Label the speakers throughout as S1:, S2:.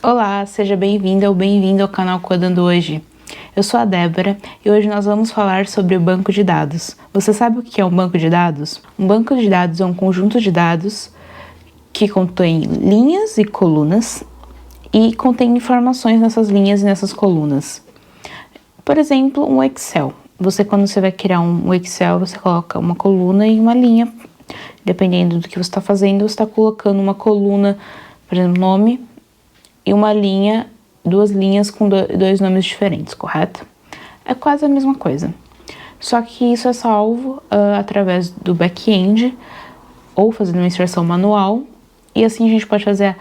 S1: Olá, seja bem-vinda ou bem-vindo ao canal Codando Hoje. Eu sou a Débora e hoje nós vamos falar sobre o banco de dados. Você sabe o que é um banco de dados? Um banco de dados é um conjunto de dados que contém linhas e colunas e contém informações nessas linhas e nessas colunas. Por exemplo, um Excel. Quando você vai criar um Excel, você coloca uma coluna e uma linha. Dependendo do que você está fazendo, você está colocando uma coluna, por exemplo, nome, e uma linha, duas linhas com dois nomes diferentes, correto? É quase a mesma coisa. Só que isso é salvo através do back-end ou fazendo uma inserção manual. E assim a gente pode fazer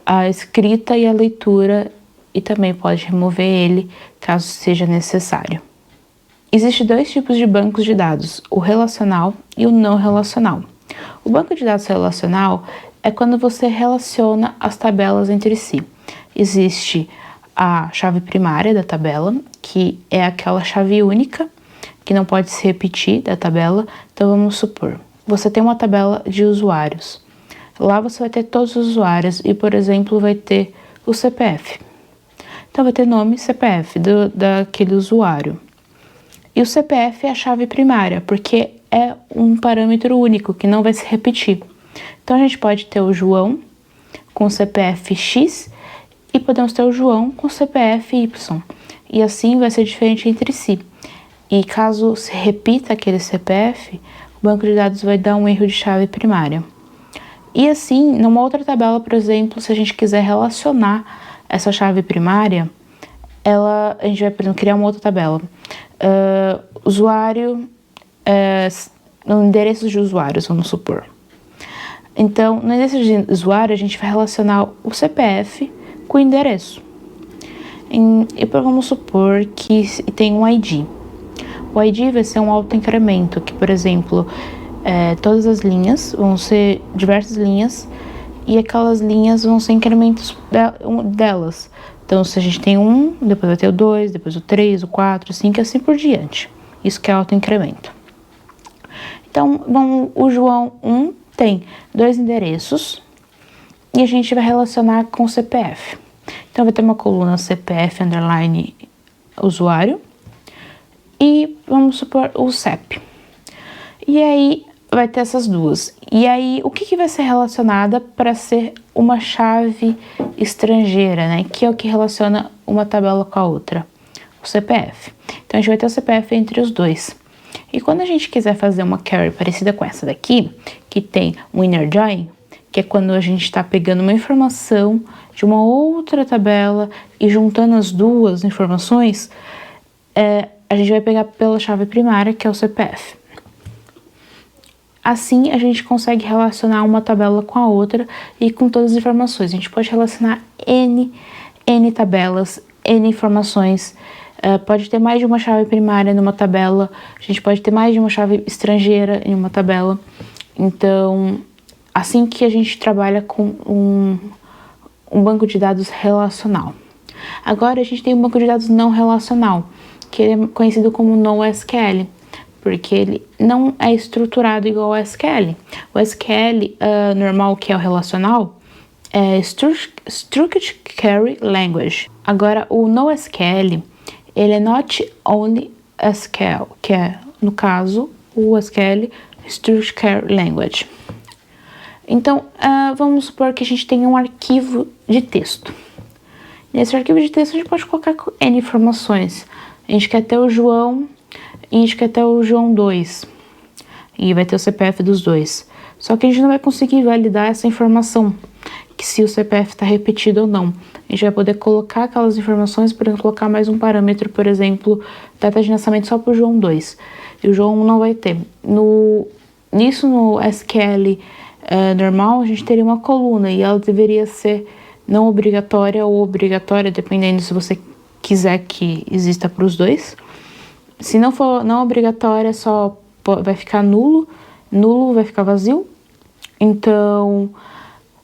S1: a escrita e a leitura e também pode remover ele caso seja necessário. Existem dois tipos de bancos de dados, o relacional e o não relacional. O banco de dados relacional é quando você relaciona as tabelas entre si. Existe a chave primária da tabela, que é aquela chave única, que não pode se repetir da tabela. Então vamos supor, você tem uma tabela de usuários. Lá você vai ter todos os usuários e, por exemplo, vai ter o CPF. Então vai ter nome e CPF daquele usuário. E o CPF é a chave primária, porque é um parâmetro único, que não vai se repetir. Então a gente pode ter o João com CPF X e podemos ter o João com CPF Y. E assim vai ser diferente entre si. E caso se repita aquele CPF, o banco de dados vai dar um erro de chave primária. E assim, numa outra tabela, por exemplo, se a gente quiser relacionar essa chave primária, a gente vai, por exemplo, criar uma outra tabela. Endereços de usuários, vamos supor. Então, no endereço de usuário, a gente vai relacionar o CPF com o endereço. E vamos supor que tem um ID. O ID vai ser um autoincremento, que, por exemplo, todas as linhas vão ser diversas linhas e aquelas linhas vão ser incrementos delas. Então, se a gente tem um, depois vai ter o 2, depois o 3, o 4, o 5 e assim por diante. Isso que é autoincremento. Então, o João 1 tem dois endereços e a gente vai relacionar com o CPF. Então, vai ter uma coluna CPF underline usuário e vamos supor o CEP. E aí vai ter essas duas. E aí, o que vai ser relacionada para ser uma chave estrangeira, né? Que é o que relaciona uma tabela com a outra? O CPF. Então, a gente vai ter o CPF entre os dois. E quando a gente quiser fazer uma query parecida com essa daqui, que tem um inner join, que é quando a gente está pegando uma informação de uma outra tabela e juntando as duas informações, a gente vai pegar pela chave primária, que é o CPF. Assim, a gente consegue relacionar uma tabela com a outra e com todas as informações. A gente pode relacionar N tabelas, N informações. Pode ter mais de uma chave primária numa tabela. A gente pode ter mais de uma chave estrangeira em uma tabela. Então, assim que a gente trabalha com um banco de dados relacional. Agora, a gente tem um banco de dados não relacional, que ele é conhecido como NoSQL, porque ele não é estruturado igual ao SQL. O SQL normal, que é o relacional, é Structured Query Language. Agora, o NoSQL, ele é Not Only SQL, que é, no caso, o SQL Structured Query Language. Então, vamos supor que a gente tenha um arquivo de texto. Nesse arquivo de texto, a gente pode colocar N informações. A gente quer ter o João e a gente quer ter o João 2. E vai ter o CPF dos dois. Só que a gente não vai conseguir validar essa informação, que se o CPF está repetido ou não. A gente vai poder colocar aquelas informações, por exemplo, colocar mais um parâmetro, por exemplo, data de nascimento só para o João 2. E o João 1 não vai ter. No SQL normal, a gente teria uma coluna e ela deveria ser não obrigatória ou obrigatória, dependendo se você quiser que exista para os dois. Se não for não obrigatória, só vai ficar nulo vai ficar vazio. Então,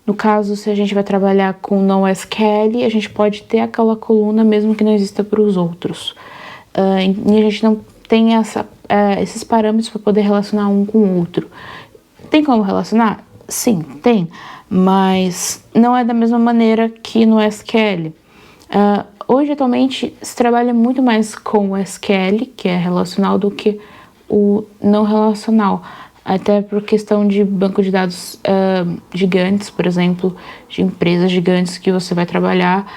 S1: no caso, se a gente vai trabalhar com NoSQL, a gente pode ter aquela coluna mesmo que não exista para os outros. E a gente não tem esses parâmetros para poder relacionar um com o outro. Tem como relacionar? Sim, tem. mas não é da mesma maneira que no SQL. Hoje, atualmente, se trabalha muito mais com o SQL, que é relacional, do que o não relacional. Até por questão de banco de dados gigantes, por exemplo, de empresas gigantes que você vai trabalhar,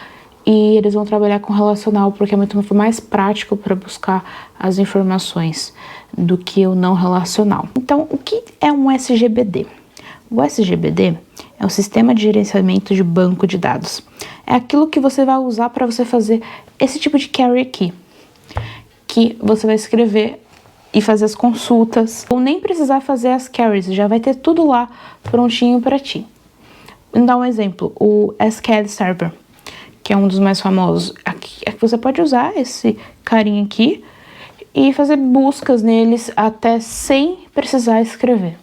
S1: e eles vão trabalhar com relacional porque é muito mais prático para buscar as informações do que o não relacional. Então, o que é um SGBD? O SGBD é um sistema de gerenciamento de banco de dados. É aquilo que você vai usar para você fazer esse tipo de query aqui, que você vai escrever e fazer as consultas, ou nem precisar fazer as queries, já vai ter tudo lá prontinho para ti. Vou dar um exemplo, o SQL Server, que é um dos mais famosos. Aqui você pode usar esse carinha aqui e fazer buscas neles até sem precisar escrever.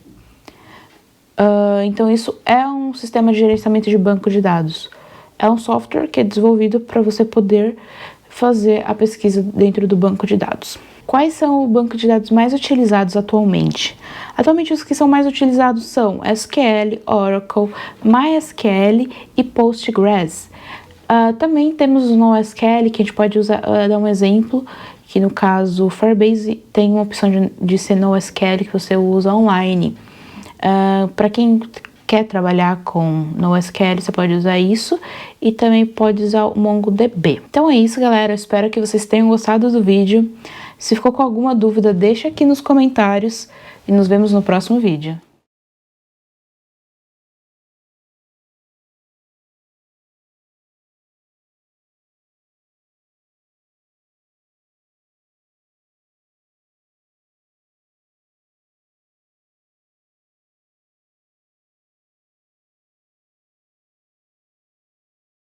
S1: Então isso é um sistema de gerenciamento de banco de dados. É um software que é desenvolvido para você poder fazer a pesquisa dentro do banco de dados. Quais são os bancos de dados mais utilizados atualmente? Atualmente os que são mais utilizados são SQL, Oracle, MySQL e Postgres. Também temos o NoSQL, que a gente pode usar, dar um exemplo, que no caso o Firebase tem uma opção de ser NoSQL que você usa online. Para quem quer trabalhar com NoSQL, você pode usar isso e também pode usar o MongoDB. Então é isso, galera. Eu espero que vocês tenham gostado do vídeo. Se ficou com alguma dúvida, deixa aqui nos comentários e nos vemos no próximo vídeo.